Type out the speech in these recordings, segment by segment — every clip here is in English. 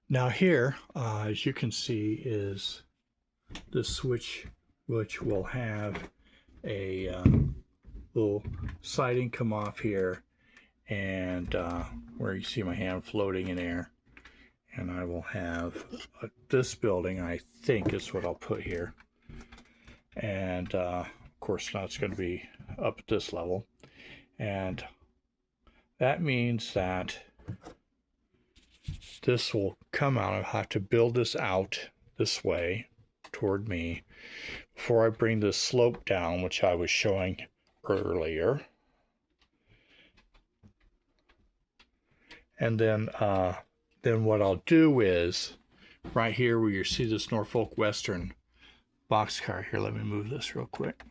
Now here, as you can see, is the switch, which will have a little siding come off here, and where you see my hand floating in air. And I will have this building, I think is what I'll put here. And of course now it's going to be up at this level. And that means that this will come out. I'll have to build this out this way toward me before I bring this slope down, which I was showing earlier. And then what I'll do is right here where you see this Norfolk Western boxcar here, let me move this real quick.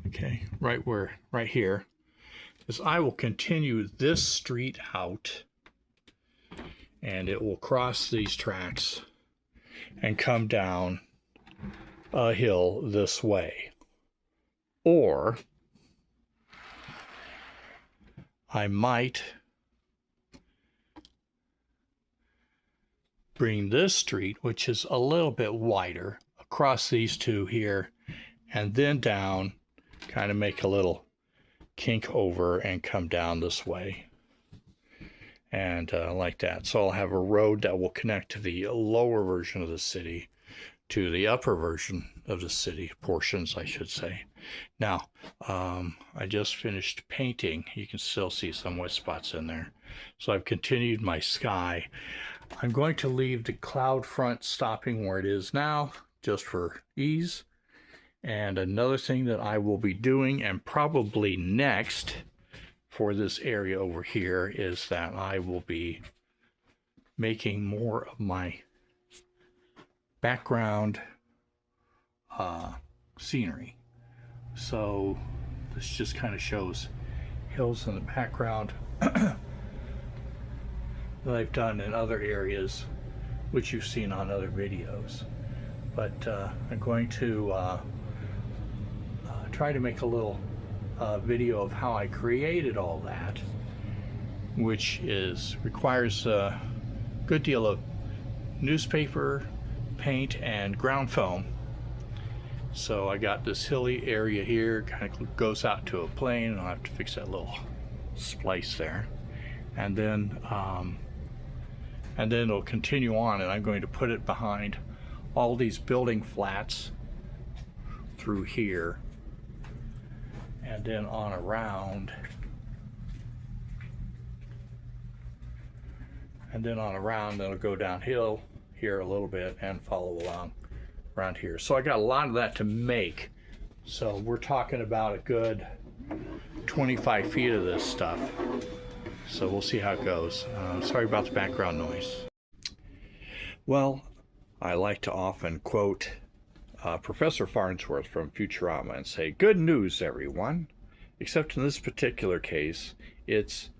Okay, right here is I will continue this street out, and it will cross these tracks and come down a hill this way. Or I might bring this street, which is a little bit wider, across these two here, and then down, kind of make a little kink over and come down this way. And like that. So I'll have a road that will connect to the lower version of the city to the upper version of the city, portions I should say. Now, I just finished painting. You can still see some wet spots in there. So I've continued my sky. I'm going to leave the cloud front stopping where it is now, just for ease. And another thing that I will be doing, and probably next for this area over here, is that I will be making more of my background scenery. So this just kind of shows hills in the background that I've done in other areas, which you've seen on other videos. But I'm going to try to make a little video of how I created all that, which requires a good deal of newspaper, paint, and ground foam. So I got this hilly area here, kind of goes out to a plane, and I'll have to fix that little splice there. And then it'll continue on, and I'm going to put it behind all these building flats through here, and then on around, it'll go downhill here a little bit and follow along around here. So I got a lot of that to make. So we're talking about a good 25 feet of this stuff. So we'll see how it goes. Sorry about the background noise. Well, I like to often quote Professor Farnsworth from Futurama and say, "Good news, everyone." Except in this particular case, it's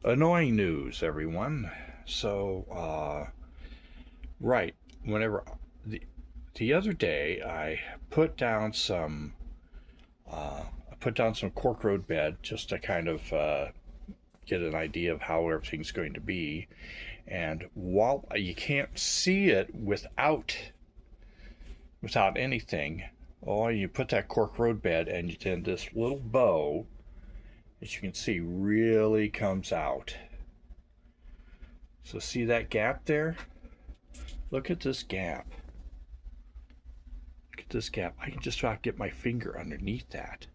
annoying news, everyone. So, right, whenever the other day I put down some cork road bed just to kind of get an idea of how everything's going to be. And while you can't see it without anything, you put that cork road bed, and then this little bow, as you can see, really comes out. So see that gap there? Look at this gap. Look at this gap. I can just about get my finger underneath that.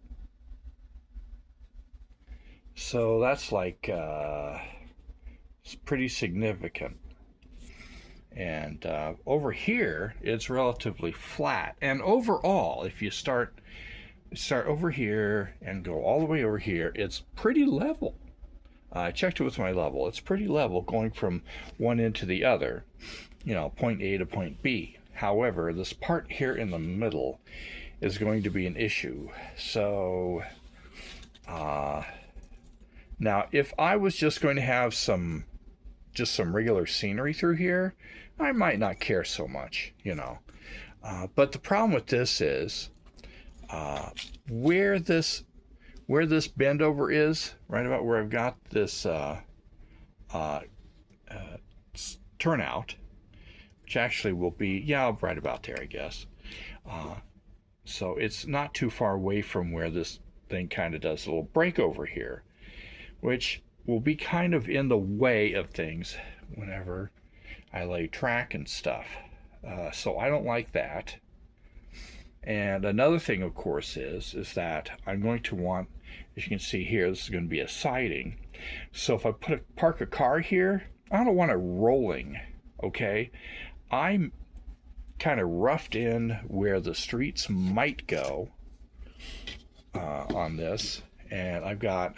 So that's like it's pretty significant. And over here, it's relatively flat. And overall, if you start over here and go all the way over here, it's pretty level. I checked it with my level. It's pretty level going from one end to the other, point A to point B. However, this part here in the middle is going to be an issue. So now if I was just going to have some regular scenery through here, I might not care so much, But the problem with this is where this where this bend over is, right about where I've got this turnout, which actually will be, yeah, right about there, I guess. So it's not too far away from where this thing kind of does a little break over here, which will be kind of in the way of things whenever I lay track and stuff. So I don't like that. And another thing, of course, is that I'm going to want, as you can see here, this is going to be a siding. So if I park a car here, I don't want it rolling, okay? I'm kind of roughed in where the streets might go on this, and I've got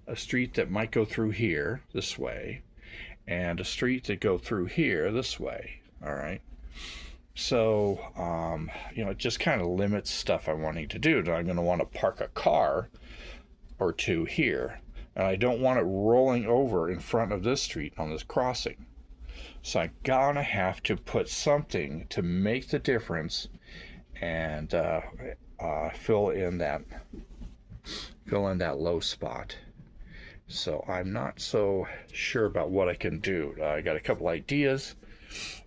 a street that might go through here this way, and a street that go through here this way. All right. So, it just kind of limits stuff I'm wanting to do. I'm going to want to park a car or two here, and I don't want it rolling over in front of this street on this crossing. So I'm gonna have to put something to make the difference and fill in that low spot. So I'm not so sure about what I can do. I got a couple ideas.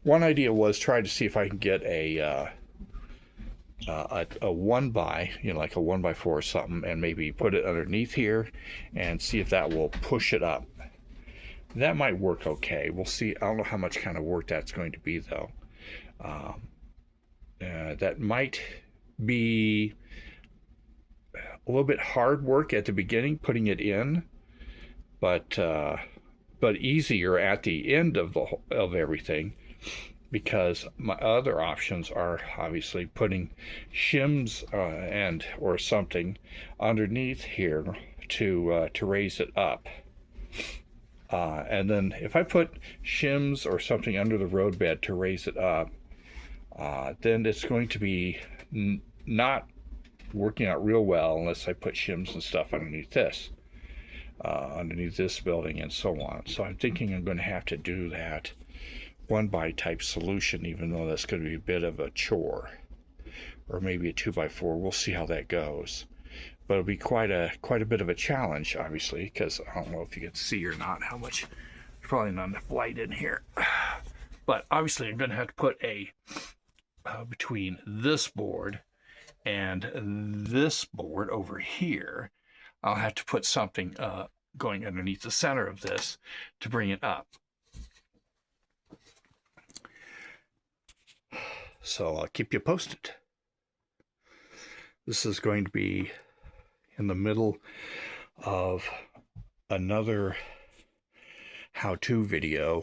One idea was try to see if I can get a 1x, like a 1x4 or something, and maybe put it underneath here and see if that will push it up. That might work okay. We'll see. I don't know how much kind of work that's going to be, though. That might be a little bit hard work at the beginning, putting it in, but easier at the end of everything, because my other options are obviously putting shims or something underneath here to raise it up. And then if I put shims or something under the roadbed to raise it up, then it's going to be not working out real well unless I put shims and stuff underneath this building and so on. So I'm thinking I'm going to have to do that 1x type solution, even though that's going to be a bit of a chore, or maybe a 2x4. We'll see how that goes. But it'll be quite a bit of a challenge, obviously, because I don't know if you can see or not how much. There's probably not enough light in here. But obviously, I'm going to have to put a between this board and this board over here. I'll have to put something going underneath the center of this to bring it up. So I'll keep you posted. This is going to be in the middle of another how-to video,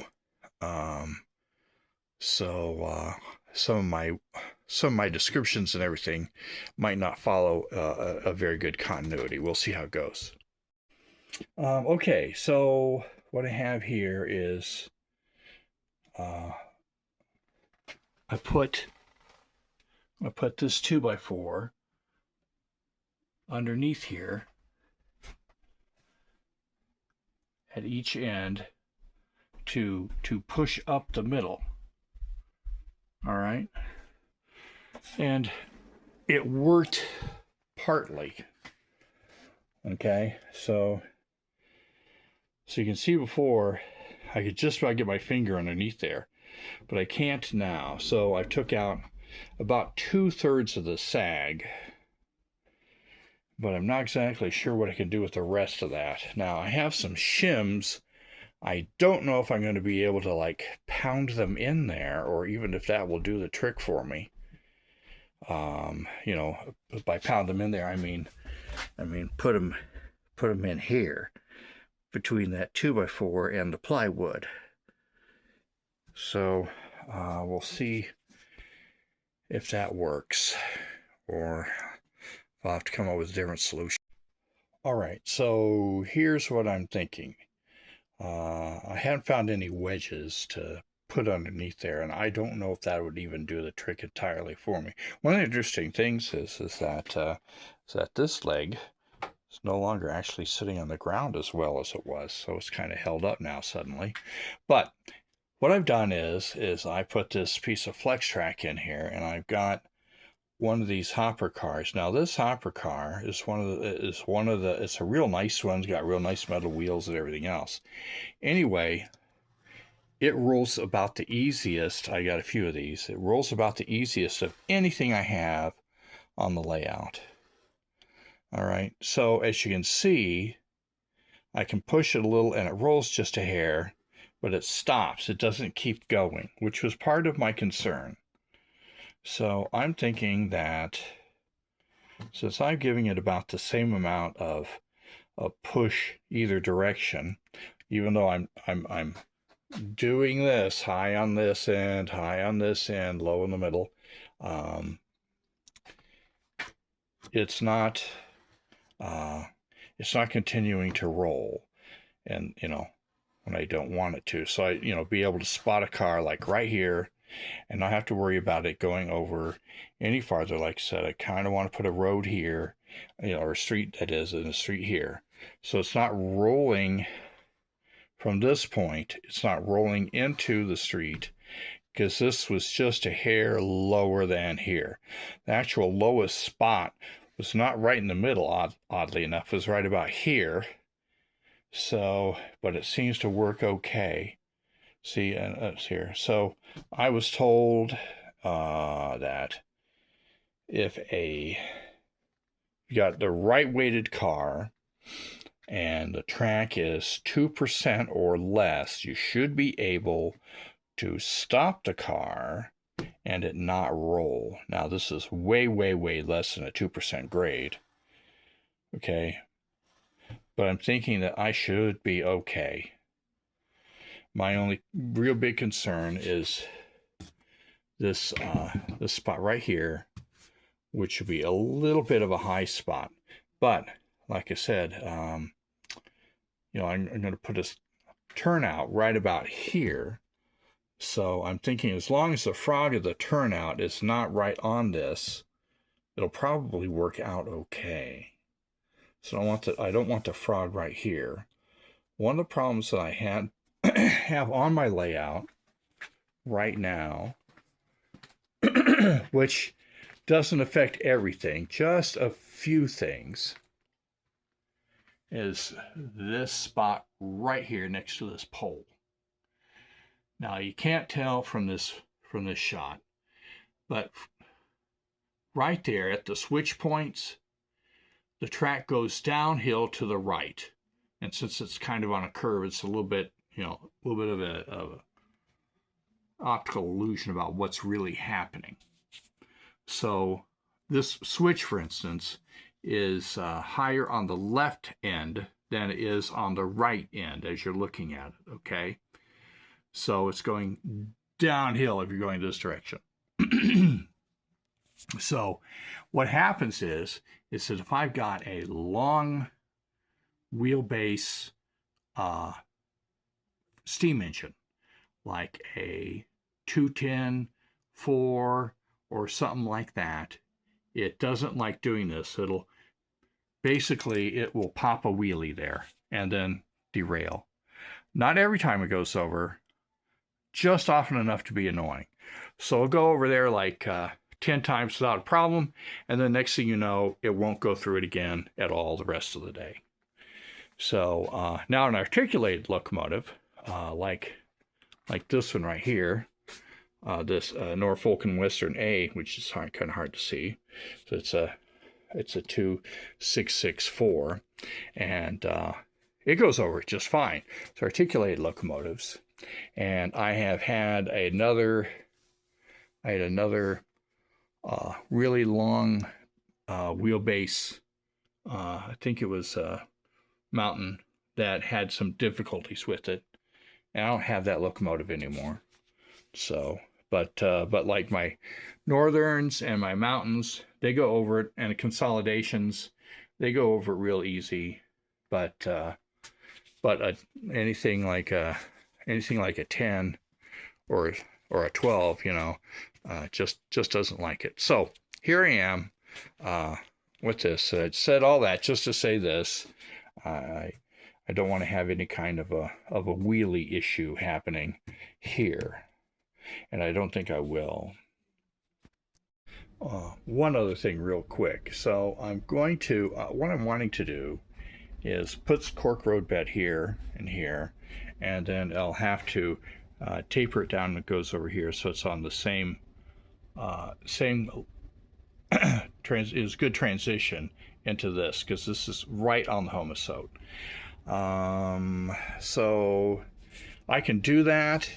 so some of my descriptions and everything might not follow a very good continuity. We'll see how it goes. Okay, so what I have here is I put this 2x4 underneath here at each end to push up the middle. All right, and it worked partly. Okay, so you can see before I could just about get my finger underneath there, but I can't now. So I took out about 2/3 of the sag, but I'm not exactly sure what I can do with the rest of that. Now I have some shims. I don't know if I'm going to be able to like pound them in there, or even if that will do the trick for me. By pound them in there, I mean put them in here between that 2x4 and the plywood. So we'll see if that works, or I'll have to come up with a different solution. All right, so here's what I'm thinking. I haven't found any wedges to put underneath there, and I don't know if that would even do the trick entirely for me. One of the interesting things is that this leg is no longer actually sitting on the ground as well as it was, so it's kind of held up now suddenly. But what I've done is I put this piece of flex track in here, and I've got one of these hopper cars. Now this hopper car is it's a real nice one. It's got real nice metal wheels and everything else. Anyway, it rolls about the easiest. I got a few of these. It rolls about the easiest of anything I have on the layout. All right, so as you can see, I can push it a little and it rolls just a hair, but it stops. It doesn't keep going, which was part of my concern. So I'm thinking that since I'm giving it about the same amount of push either direction, even though I'm doing this high on this end, low in the middle, it's not continuing to roll, and when I don't want it to. So I be able to spot a car like right here and not have to worry about it going over any farther. Like I said, I kind of want to put a road here, or a street, that is, in a street here. So it's not rolling from this point. It's not rolling into the street, because this was just a hair lower than here. The actual lowest spot was not right in the middle, oddly enough. It was right about here. So, but it seems to work okay. See, it's here. So I was told that if you got the right weighted car and the track is 2% or less, you should be able to stop the car and it not roll. Now this is way, way, way less than a 2% grade. Okay. But I'm thinking that I should be okay. My only real big concern is this spot right here, which would be a little bit of a high spot. But like I said, I'm going to put a turnout right about here. So I'm thinking as long as the frog of the turnout is not right on this, it'll probably work out okay. So I don't want the frog right here. One of the problems that I have on my layout right now, which doesn't affect everything, just a few things, is this spot right here next to this pole. Now you can't tell from this shot, but right there at the switch points, the track goes downhill to the right. And since it's kind of on a curve, it's a little bit of a optical illusion about what's really happening. So this switch, for instance, is higher on the left end than it is on the right end as you're looking at it, okay? So it's going downhill if you're going this direction. So what happens is that if I've got a long wheelbase steam engine, like a 210, 4, or something like that, it doesn't like doing this. It will pop a wheelie there and then derail. Not every time it goes over, just often enough to be annoying. So it'll go over there like 10 times without a problem, and then next thing you know, it won't go through it again at all the rest of the day. So now an articulated locomotive, like this one right here, this Norfolk and Western A, which is kind of hard to see. So it's a 2664, and it goes over just fine. It's articulated locomotives, and I had another really long wheelbase. I think it was Mountain that had some difficulties with it, and I don't have that locomotive anymore. So, but like my Northerns and my Mountains, they go over it, and the Consolidations, they go over it real easy. But anything like a 10 or a 12, just doesn't like it. So here I am with this. I said all that just to say this. I don't want to have any kind of a wheelie issue happening here, and I don't think I will. one other thing real quick. So I'm going to, what I'm wanting to do is put cork roadbed here and here, and then I'll have to taper it down and it goes over here so it's on the same is good transition into this, because this is right on the Homosote. So I can do that,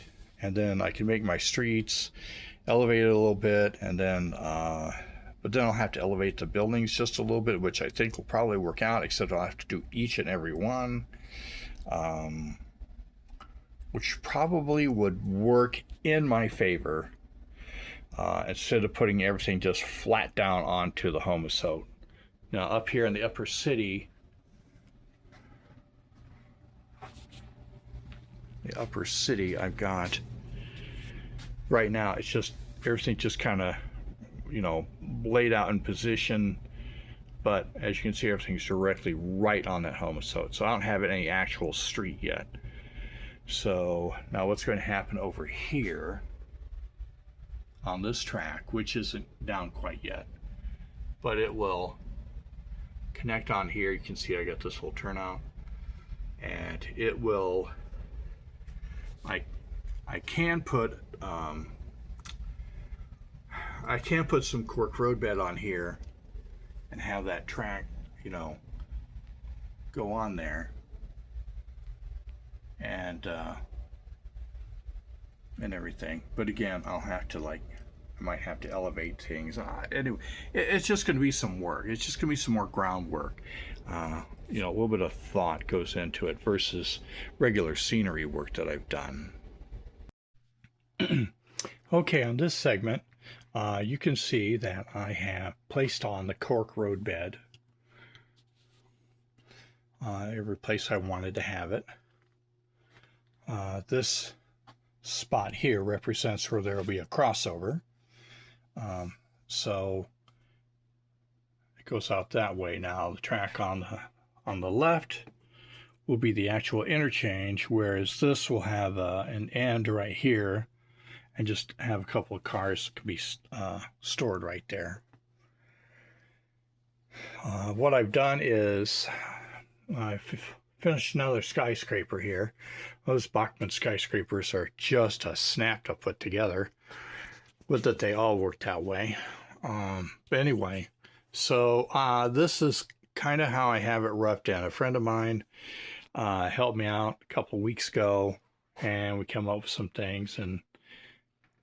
and then I can make my streets elevate it a little bit, and then but then I'll have to elevate the buildings just a little bit, which I think will probably work out, except I'll have to do each and every one, which probably would work in my favor, instead of putting everything just flat down onto the Homosote. Now up here in the upper city, I've got, right now it's just, everything just kind of, you know, laid out in position, but as you can see, everything's directly right on that Homosote, so I don't have any actual street yet. So now what's going to happen over here on this track, which isn't down quite yet, but it will connect on here. You can see I got this whole turnout, and it will, I can put some cork roadbed on here and have that track, you know, go on there, and everything. But again, I'll have to, like, I might have to elevate things. Anyway, it's just going to be some work. It's just going to be some more groundwork. You know, a little bit of thought goes into it versus regular scenery work that I've done. Okay, on this segment, you can see that I have placed on the cork roadbed every place I wanted to have it. This spot here represents where there will be a crossover. So it goes out that way. Now the track on the left will be the actual interchange, whereas this will have an end right here, and just have a couple of cars can be stored right there. What I've done is I've finished another skyscraper here. Those Bachmann skyscrapers are just a snap to put together. Would that they all worked that way. But anyway, so this is kind of how I have it roughed in. A friend of mine helped me out a couple weeks ago, and we came up with some things, and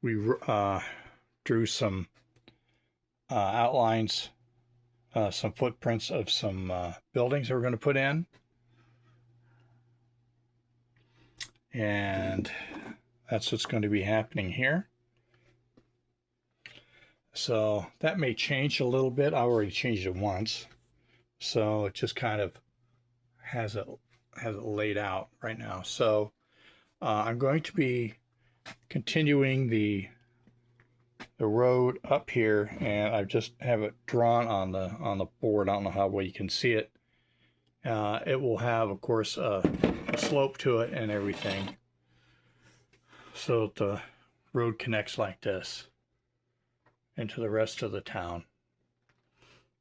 we drew some outlines, some footprints of some buildings that we're going to put in. And that's what's going to be happening here. So that may change a little bit. I already changed it once, so it just kind of has it laid out right now. So I'm going to be continuing the road up here, and I just have it drawn on the board. I don't know how well you can see it. It will have, of course, a slope to it and everything, so the road connects like this into the rest of the town.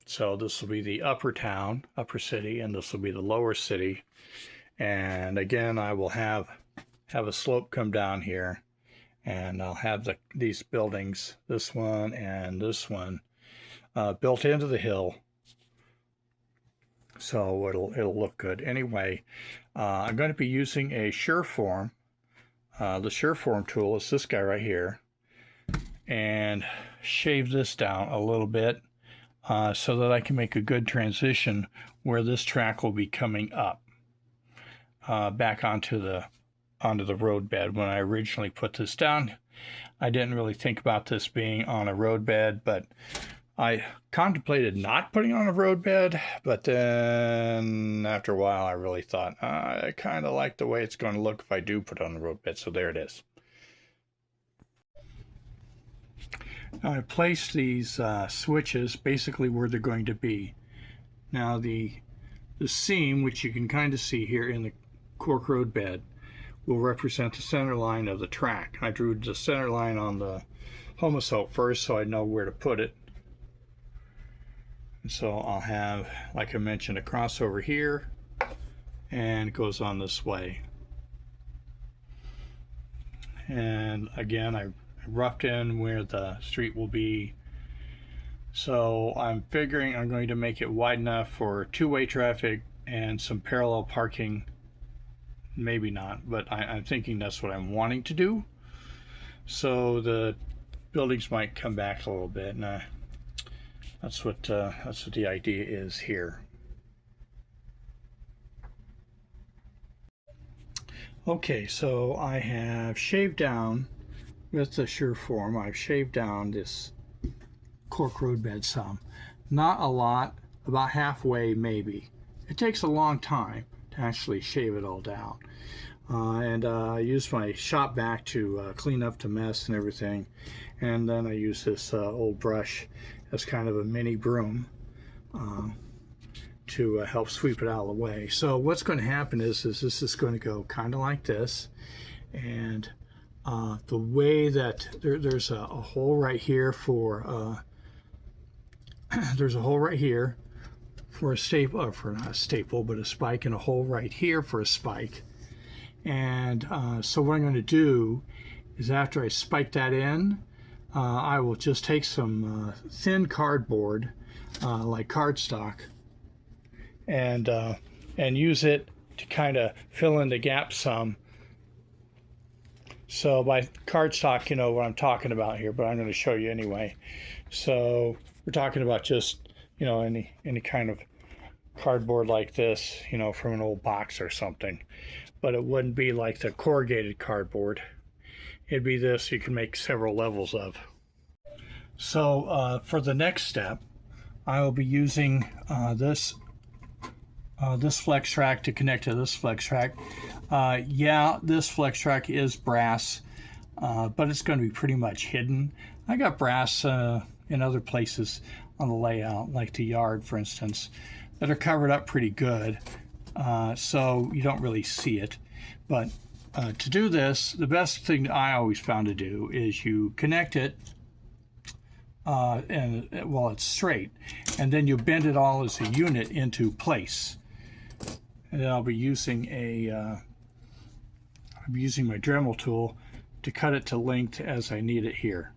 So this will be the upper town, upper city, and this will be the lower city. And again, I will have a slope come down here, and I'll have these buildings, this one and this one, built into the hill, so it'll look good. Anyway, I'm going to be using a Sureform. The Sureform tool is this guy right here, and shave this down a little bit so that I can make a good transition where this track will be coming up back onto the roadbed. When I originally put this down, I didn't really think about this being on a roadbed, but I contemplated not putting on a roadbed, but then after a while I really thought I kind of like the way it's going to look if I do put it on the roadbed, so there it is. Now I placed these switches basically where they're going to be. Now the seam, which you can kind of see here in the cork roadbed, will represent the center line of the track. I drew the center line on the Homosote first so I know where to put it And so I'll have, like I mentioned, a crossover here, and it goes on this way. And again, I roughed in where the street will be. So I'm figuring I'm going to make it wide enough for two-way traffic and some parallel parking. Maybe not, but I'm thinking that's what I'm wanting to do. So the buildings might come back a little bit, and that's what the idea is here. Okay, so I have shaved down with the Sureform. I've shaved down this cork roadbed some. Not a lot, about halfway maybe. It takes a long time to actually shave it all down. And I use my shop vac to clean up the mess and everything. And then I use this old brush as kind of a mini broom to help sweep it out of the way. So what's going to happen is this is going to go kind of like this. And the way that there's a hole right here for there's a hole right here for a staple, for not a staple, but a spike, and a hole right here for a spike. And so what I'm going to do is, after I spike that in, I will just take some thin cardboard, like cardstock, and use it to kind of fill in the gaps some. So by cardstock, you know what I'm talking about here, but I'm going to show you anyway. So we're talking about just, you know, any kind of cardboard like this, you know, from an old box or something. But it wouldn't be like the corrugated cardboard. It'd be this you can make several levels of. So for the next step, I will be using this flex track to connect to this flex track. Yeah, this flex track is brass, but it's going to be pretty much hidden. I got brass in other places on the layout, like the yard, for instance, that are covered up pretty good, so you don't really see it. But to do this, the best thing I always found to do is you connect it and well, it's straight, and then you bend it all as a unit into place. And then I'll be using I'm using my Dremel tool to cut it to length as I need it here.